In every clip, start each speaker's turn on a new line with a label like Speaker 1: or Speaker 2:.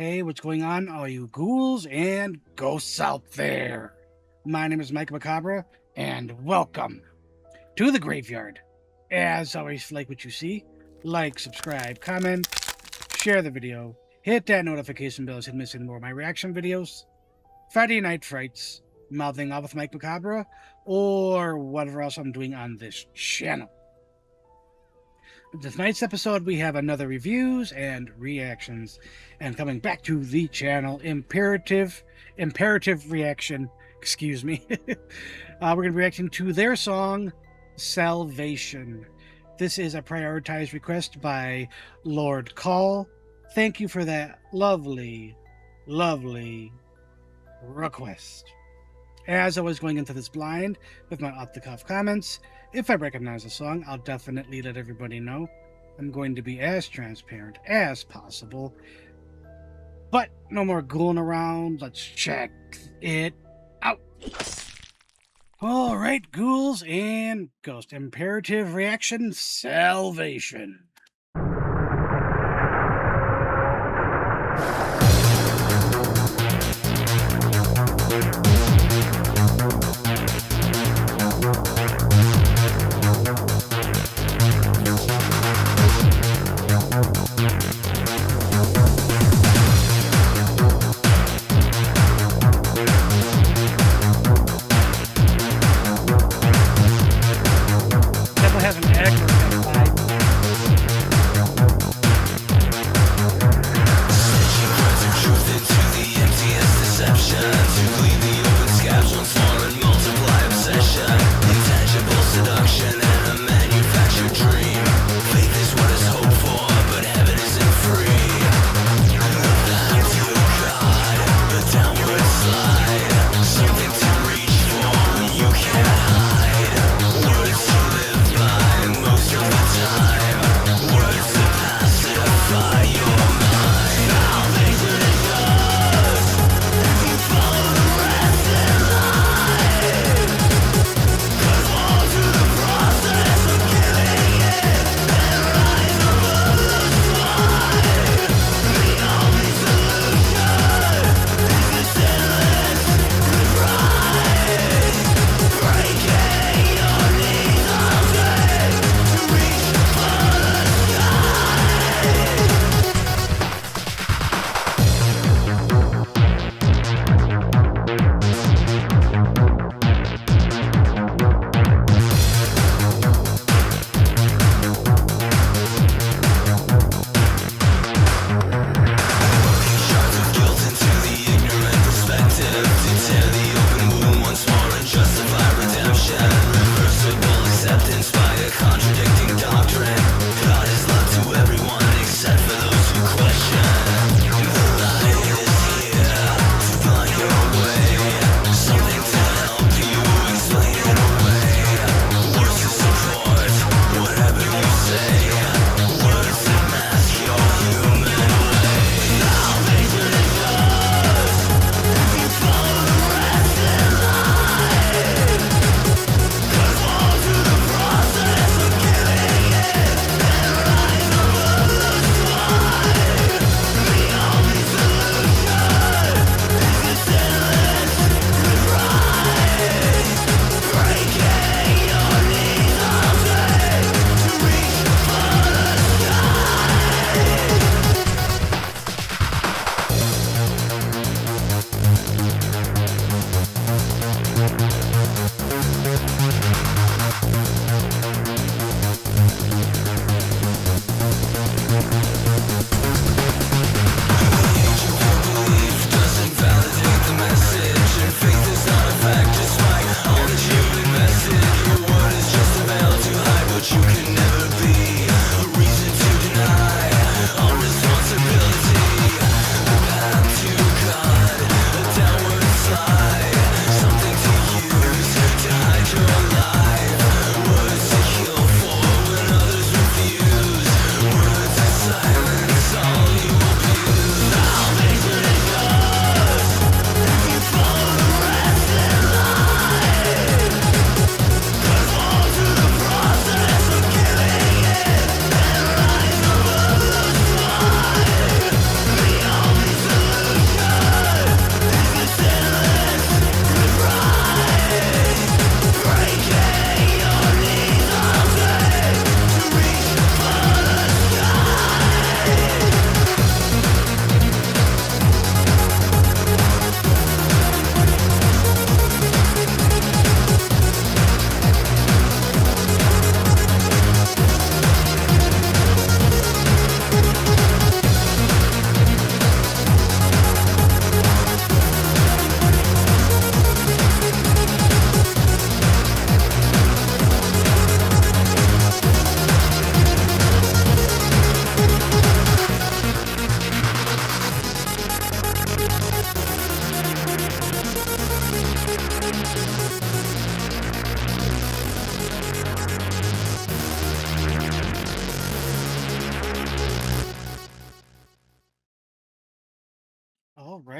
Speaker 1: Hey, what's going on, all you ghouls and ghosts out there? My name is Mike Macabre, and welcome to the graveyard. As always, like what you see, like, subscribe, comment, share the video, hit that notification bell so you miss any more of my reaction videos, Friday Night Frights, mouthing off with Mike Macabre, or whatever else I'm doing on this channel. Tonight's episode, we have another reviews and reactions, and coming back to the channel, imperative reaction. Excuse me. We're gonna be reacting to their song "Salvation." This is a prioritized request by Lord Call. Thank you for that lovely request. As I was going into this blind with my off-the-cuff comments, if I recognize a song, I'll definitely let everybody know. I'm going to be as transparent as possible. But no more ghouling around. Let's check it out. All right, ghouls and ghost. Imperative reaction, Salvation. Definitely has an echo vibe.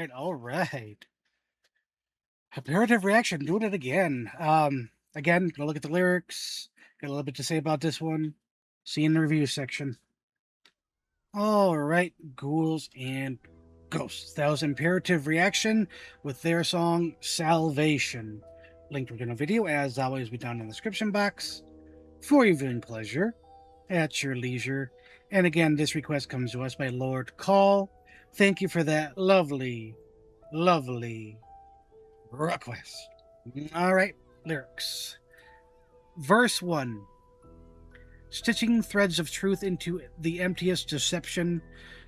Speaker 1: all right. Comparative reaction, doing it again. Again, gonna look at the lyrics. Got a little bit to say about this one. See you in the review section. All right, ghouls and ghosts. That was Imperative Reaction with their song Salvation. Linked within a video, as always, be down in the description box for your viewing pleasure at your leisure. And again, this request comes to us by Lord Call. Thank you for that lovely, lovely request. All right, lyrics. Verse 1. Stitching threads of truth into the emptiest deception,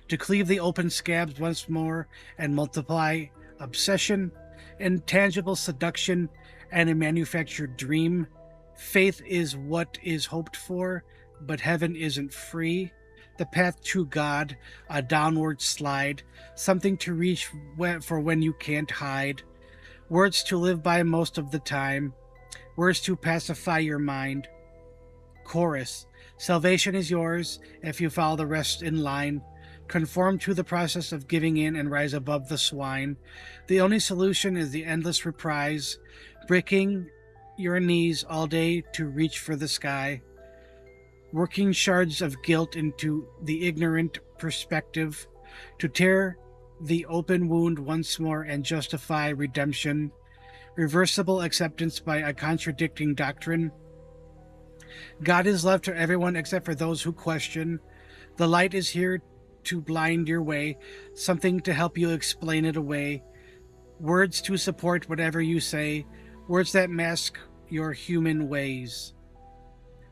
Speaker 1: to cleave the open scabs once more and multiply obsession, intangible seduction, and a manufactured dream. Faith is what is hoped for, but heaven isn't free. The path to God, a downward slide, something to reach for when you can't hide. Words to live by most of the time, words to pacify your mind. Chorus. Salvation is yours if you follow the rest in line. Conform to the process of giving in and rise above the swine. The only solution is the endless reprise, breaking your knees all day to reach for the sky. Working shards of guilt into the ignorant perspective, to tear the open wound once more and justify redemption. Reversible acceptance by a contradicting doctrine. God is love to everyone except for those who question. The light is here to blind your way, something to help you explain it away. Words to support whatever you say, words that mask your human ways.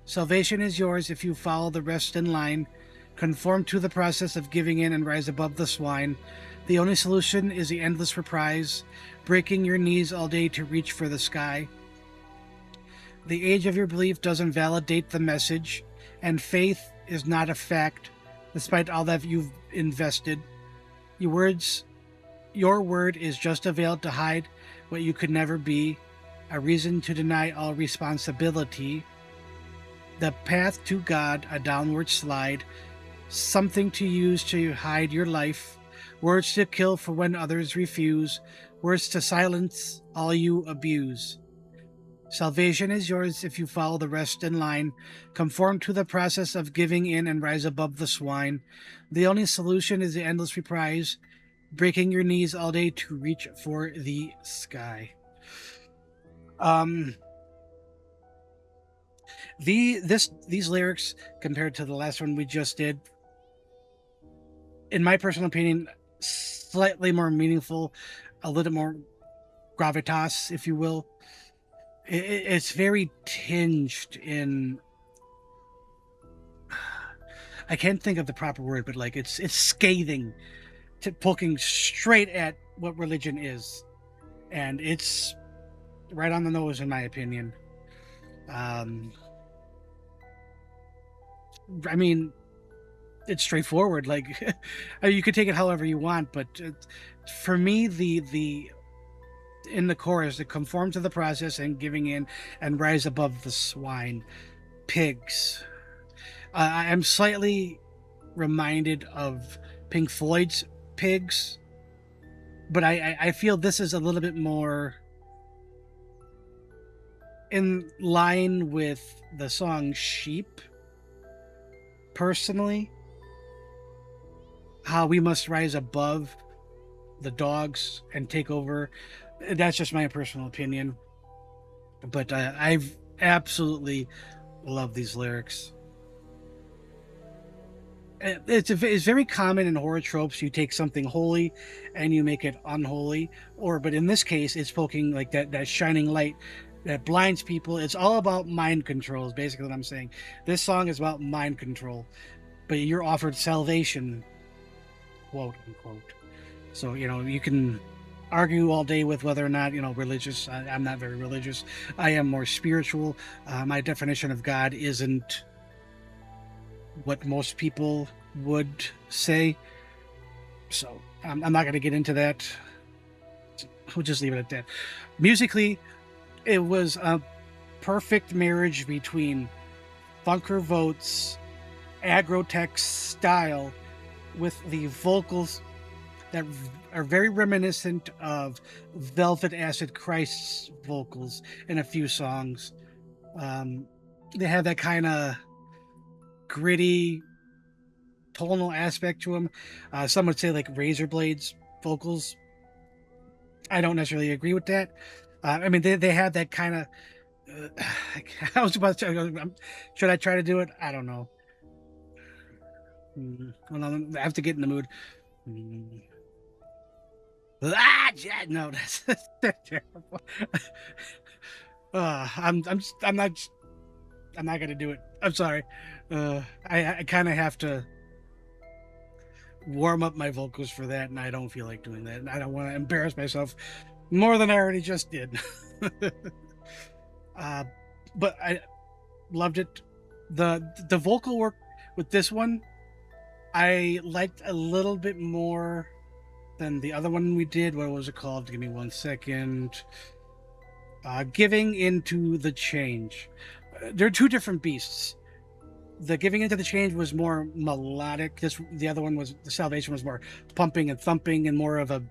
Speaker 1: Salvation is yours if you follow the rest in line. Conform to the process of giving in and rise above the swine. The only solution is the endless reprise, breaking your knees all day to reach for the sky. The age of your belief doesn't validate the message, and faith is not a fact, despite all that you've invested. Your word is just a veil to hide what you could never be, a reason to deny all responsibility. The path to God, a downward slide, something to use to hide your life, words to kill for when others refuse, words to silence all you abuse. Salvation is yours if you follow the rest in line. Conform to the process of giving in and rise above the swine. The only solution is the endless reprise, breaking your knees all day to reach for the sky. These lyrics compared to the last one we just did, in my personal opinion, slightly more meaningful, a little more gravitas, if you will. It's very tinged in, I can't think of the proper word, but like it's scathing, poking straight at what religion is, and it's right on the nose in my opinion. I mean, it's straightforward. Like you could take it however you want, but for me, the in the chorus, to conform to the process and giving in and rise above the swine. Pigs. I'm slightly reminded of Pink Floyd's Pigs, but I feel this is a little bit more in line with the song Sheep, personally. How we must rise above the dogs and take over. That's just my personal opinion, but I've absolutely loved these lyrics. It's very common in horror tropes. You take something holy and you make it unholy, but in this case, it's poking like that shining light that blinds people. It's all about mind control, is basically what I'm saying. This song is about mind control, but you're offered salvation, quote unquote. So you can argue all day with whether or not religious. I'm not very religious. I am more spiritual. My definition of God isn't what most people would say, so I'm not going to get into that. We'll just leave it at that. Musically, it was a perfect marriage between Funker Vote's aggro tech style with the vocals that are very reminiscent of Velvet Acid Christ's vocals in a few songs. Um, they have that kind of gritty tonal aspect to them. Some would say like Razor Blades vocals. I don't necessarily agree with that. I mean, they have that kind of. I was about to say, should I try to do it? I don't know. Hold on, I have to get in the mood. Mm. No, that's terrible. I'm not gonna do it. I'm sorry. I kind of have to warm up my vocals for that, and I don't feel like doing that. And I don't want to embarrass myself more than I already just did. uh, but I loved it. The vocal work with this one, I liked a little bit more than the other one we did. What was it called? Give me 1 second. Giving into the change. They're two different beasts. The giving into the change was more melodic. The other one was the salvation was more pumping and thumping and more of a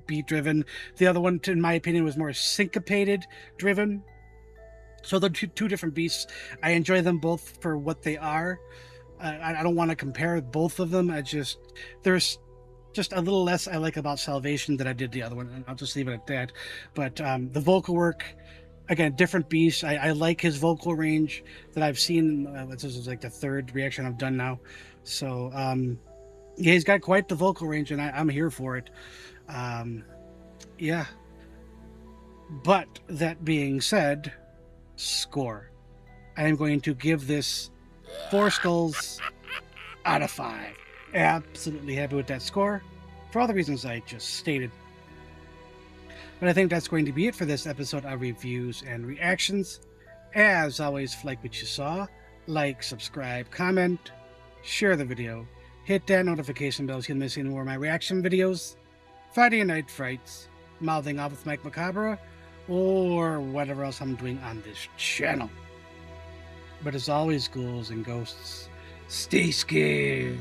Speaker 1: beat driven. The other one, in my opinion, was more syncopated driven. So they're two different beasts. I enjoy them both for what they are. I don't want to compare both of them. There's just a little less I like about Salvation than I did the other one, and I'll just leave it at that. But the vocal work, again, different beast. I like his vocal range that I've seen. This is like the third reaction I've done now. So yeah, he's got quite the vocal range, and I'm here for it. Yeah. But that being said, score. I am going to give this 4 skulls out of 5. Absolutely happy with that score for all the reasons I just stated. But I think that's going to be it for this episode of reviews and reactions. As always, if you like what you saw, like, subscribe, comment, share the video, hit that notification bell so you don't miss any more of my reaction videos, Friday Night Frights, Mouthing Off with Mike Macabre, or whatever else I'm doing on this channel. But as always, ghouls and ghosts, stay scared.